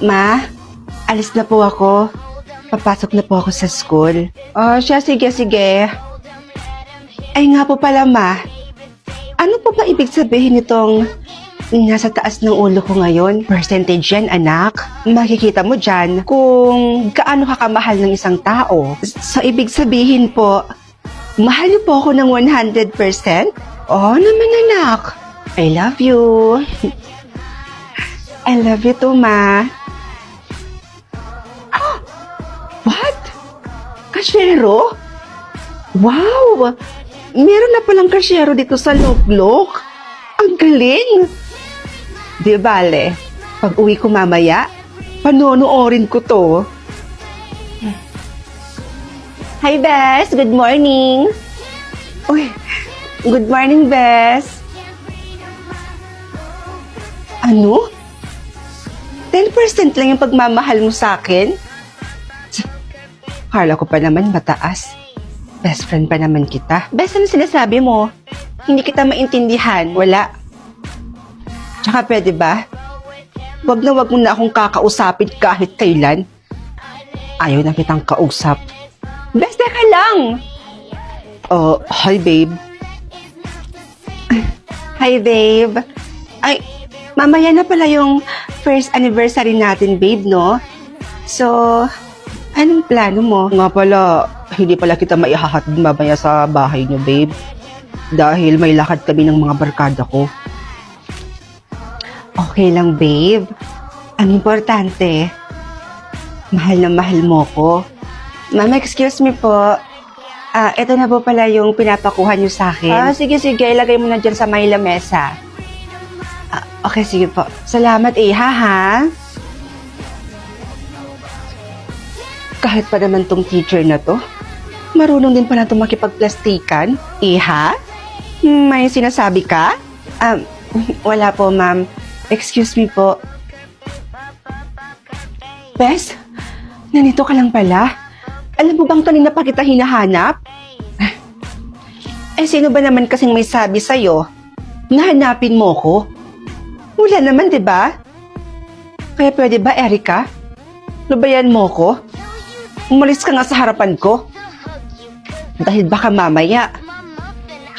Ma, alis na po ako. Papasok na po ako sa school. Oh, siya, sige. Ay nga po pala, Ma. Ano po ba ibig sabihin nitong nasa taas ng ulo ko ngayon? Percentage yan, anak. Makikita mo dyan kung gaano ka kamahal ng isang tao. So, ibig sabihin po, mahal niyo po ako ng 100%? Oh, naman, anak. I love you. I love you too, Ma. What? Kasyero? Wow! Meron na palang kasyero dito sa Loklok. Ang galing! Di bale, pag uwi ko mamaya, panonoorin ko to. Hi, Bes! Good morning! Uy, good morning, Bes! Ano? 10% lang yung pagmamahal mo sa akin? Kala ko pa naman mataas. Best friend pa naman kita. Best, ano sinasabi mo? Hindi kita maintindihan. Wala. Tsaka pwede ba? Wag na wag mo na akong kakausapin kahit kailan. Ayaw na kitang kausap. Best, teka lang! Oh, hi babe. Hi babe. Ay, mamaya na pala yung first anniversary natin, babe, no? So, anong plano mo? Nga pala, hindi pala kita maihahatid mamaya sa bahay niyo, babe. Dahil may lakad kami ng mga barkada ko. Okay lang, babe. Ang importante, mahal na mahal mo ko. Mama, excuse me po. Ito na po pala yung pinapakuha niyo sa akin. Sige. Ilagay mo na dyan sa may lamesa. Okay, sige po. Salamat, Iha, ha? Kahit pa naman tong teacher na to, marunong din pala itong makipagplastikan. Iha? May sinasabi ka? Wala po, ma'am. Excuse me po. Bes, nandito ka lang pala. Alam mo bang kanina pa kita hinahanap? Sino ba naman kasing may sabi sa'yo na hanapin mo ko? Wala naman, di ba? Kaya pwede ba, Erica? Lubayan mo ko? Umalis ka nga sa harapan ko. Dahil baka mamaya,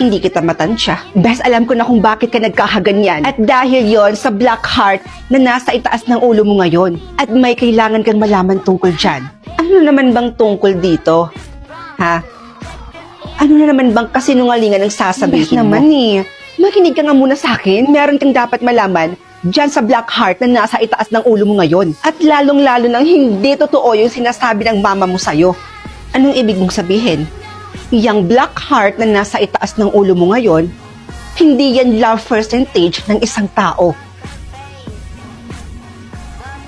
hindi kita matansya. Bes, alam ko na kung bakit ka nagkakaganyan. At dahil yon sa black heart na nasa itaas ng ulo mo ngayon. At may kailangan kang malaman tungkol dyan. Ano naman bang tungkol dito? Ha? Ano na naman bang kasinungalingan ang sasabihin mo? Bes naman eh. Makinig ka nga muna sa akin. Meron kang dapat malaman dyan sa black heart na nasa itaas ng ulo mo ngayon. At lalong-lalo nang hindi totoo yung sinasabi ng mama mo sa'yo. Anong ibig mong sabihin? Yang black heart na nasa itaas ng ulo mo ngayon, hindi yan love percentage ng isang tao.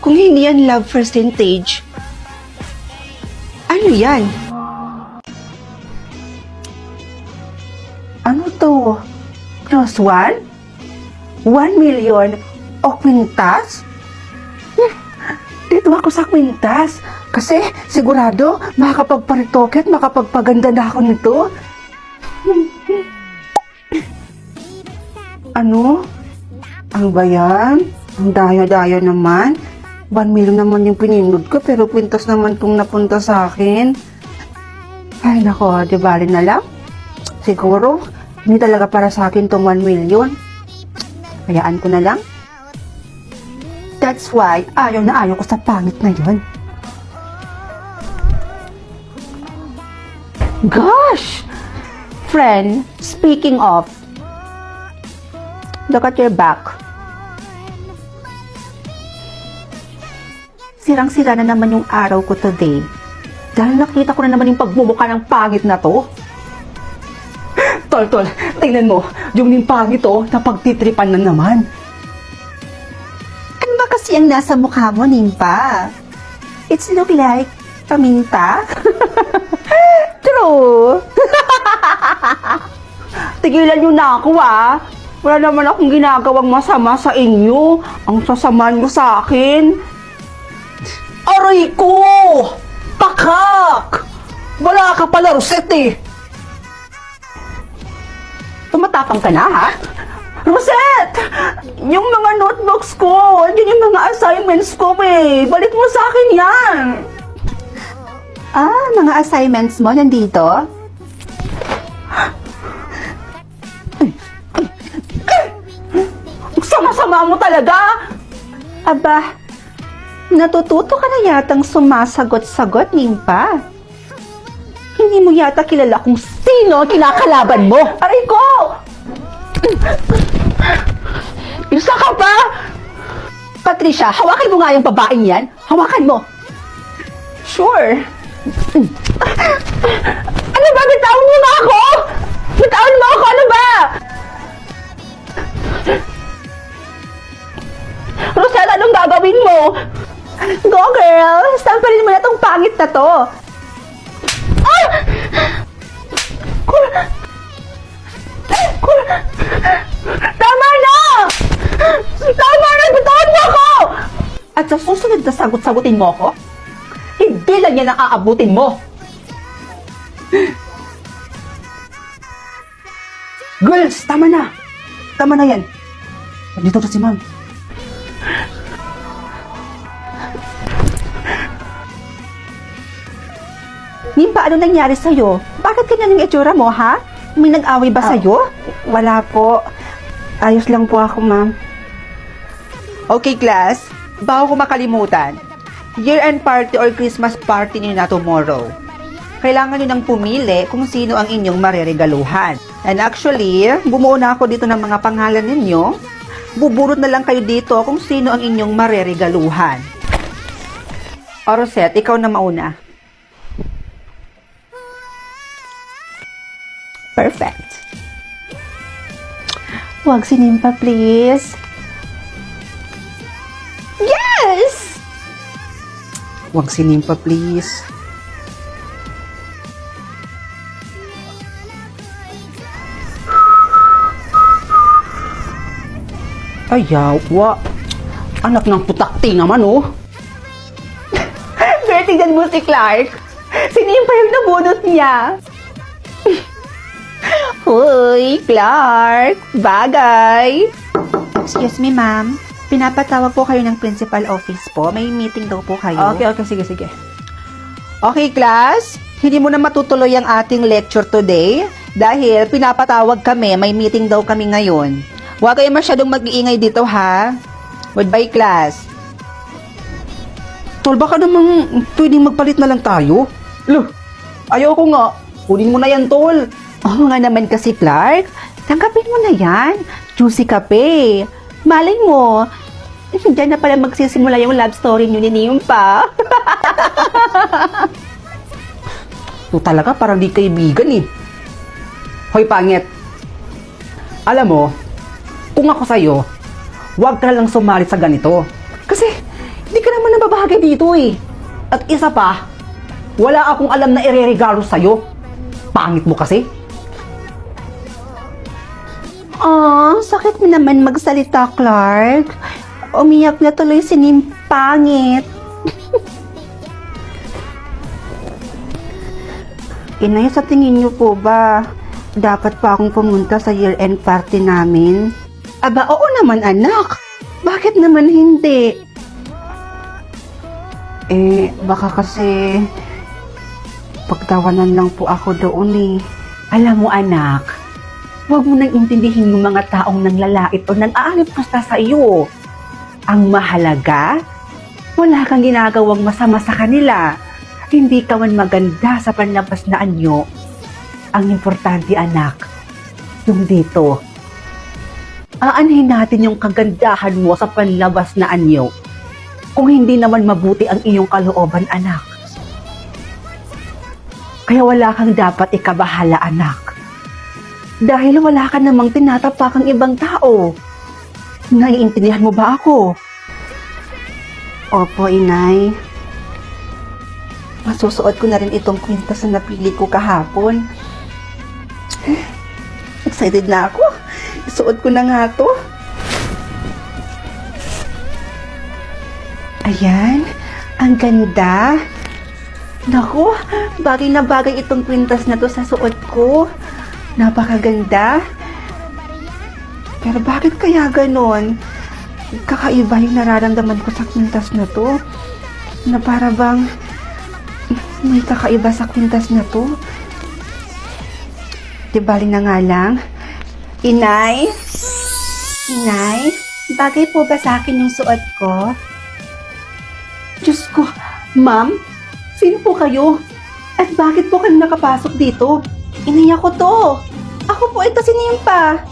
Kung hindi yan love percentage, ano yan? Ano to? Plus 1? 1 million o kwintas? Dito ako sa kwintas. Kasi sigurado makakapagparitoke at makapagpaganda na ako nito. Ano? Ano ba yan? Ang daya-daya naman. 1 million naman yung pinindod ko pero kwintas naman itong napunta sa akin. Ay nako, di bali na lang. Siguro, hindi talaga para sa akin tong 1 million. Hayaan ko na lang. That's why, ayaw na ayaw ko sa pangit na yun. Gosh! Friend, speaking of, look at your back. Sirang-sira na naman yung araw ko today. Dahil nakita ko na naman yung pagmumukha ng pangit na to. Tol, tingnan mo. Yung ning pangit to, napagtitripan na naman. Ano ba kasi ang nasa mukha mo, Nimpa? It's look like paminta. True. Tigilan nyo na ako, ah. Wala naman akong ginagawang masama sa inyo. Ang sasama nyo sa akin. Aray ko! Pakak! Wala ka pala, Rosette. Tumatapang ka na, ha? Rosette! Yung mga notebooks ko, yun yung mga assignments ko eh. Balik mo sa akin yan. Mga assignments mo nandito? Sama-sama mo talaga. Aba, natututo ka na yatang sumasagot-sagot, Nimpa. Hindi mo yata kilala kung sino ang kinakalaban mo. Aray ko! Isa ka pa? Patricia, hawakan mo nga yung babaeng yan. Hawakan mo. Sure. Ano ba? Bitawan mo na ako! Bitawan mo ako! Ano ba? Rosella, anong gagawin mo? Go, girl! Samparin mo na tong pangit na to. Ah! Tama na! Tama na! Bitawan mo ako! At sa susunod na sagot-sagutin mo ako, hindi lang yan ang aabutin mo. Girls, tama na! Tama na yan. Dito to si ma'am. Nimpa, ano nangyari sa'yo? Bakit ganyan yung itsura mo, ha? May nag-away ba sa'yo? Wala po. Ayos lang po ako, ma'am. Okay, class. Bago ko makalimutan, year-end party or Christmas party niyo na tomorrow. Kailangan niyo nang pumili kung sino ang inyong mareregaluhan. And actually, bumuo na ako dito ng mga pangalan ninyo. Buburot na lang kayo dito kung sino ang inyong mareregaluhan. O Rosette, ikaw na mauna. Perfect. Huwag si Nimpa, please. Yes! Huwag sinimpa, please. Ayawa. Anak ng putakti naman, oh. Pero tingnan mo si Clark. Si Nimpa yung nabunot niya. Hoy, Clark! Bagay! Excuse me, ma'am. Pinapatawag po kayo ng principal office po. May meeting daw po kayo. Okay, sige. Okay, class. Hindi mo na matutuloy ang ating lecture today dahil pinapatawag kami, may meeting daw kami ngayon. Huwag kayo masyadong mag-iingay dito, ha? Goodbye, class. Tol, baka namang pwedeng magpalit na lang tayo. Loh, ayoko nga. Kunin mo na yan, Tol. Oo nga naman kasi, Clark. Tanggapin mo na yan. Juicy kape. Malay mo, diyan na pala magsisimula yung love story niyo ni Nimpa. Ito talaga parang di kaibigan eh. Hoy, pangit. Alam mo, kung ako sa'yo, huwag ka lang sumali sa ganito. Kasi, hindi ka naman nababahagi dito eh. At isa pa, wala akong alam na ireregalo sa'yo. Pangit mo kasi. Sakit mo naman magsalita, Clark. Umiyak na tuloy si Nimpangit. Inay, sa tingin niyo po ba, dapat pa akong pumunta sa year-end party namin? Aba, oo naman, anak. Bakit naman hindi? Baka kasi pagtawanan lang po ako doon eh. Alam mo, anak, huwag mo nang intindihin yung mga taong nanglalait o nang-aalip basta sa iyo. Ang mahalaga, wala kang ginagawang masama sa kanila. Hindi ka man maganda sa panlabas na anyo. Ang importante, anak, yung dito. Aanhin natin yung kagandahan mo sa panlabas na anyo. Kung hindi naman mabuti ang iyong kalooban, anak. Kaya wala kang dapat ikabahala, anak. Dahil wala ka namang tinatapakang ibang tao. Naiintindihan mo ba ako? Opo, Inay. Masusuot ko na rin itong kwintas na napili ko kahapon. Excited na ako. Isuot ko na nga to. Ayan. Ang ganda. Naku, bagay na bagay itong kwintas na to sa suot ko. Napakaganda. Pero bakit kaya ganon? Kakaiba yung nararamdaman ko sa kwintas na to. Na para bang may kakaiba sa kwintas na to. Di bali na nga lang. Inay? Inay? Bagay po ba sa akin yung suot ko? Diyos ko, ma'am? Sino po kayo? At bakit po kayo nakapasok dito? Inay ako to. Ako po ito si Nimpa.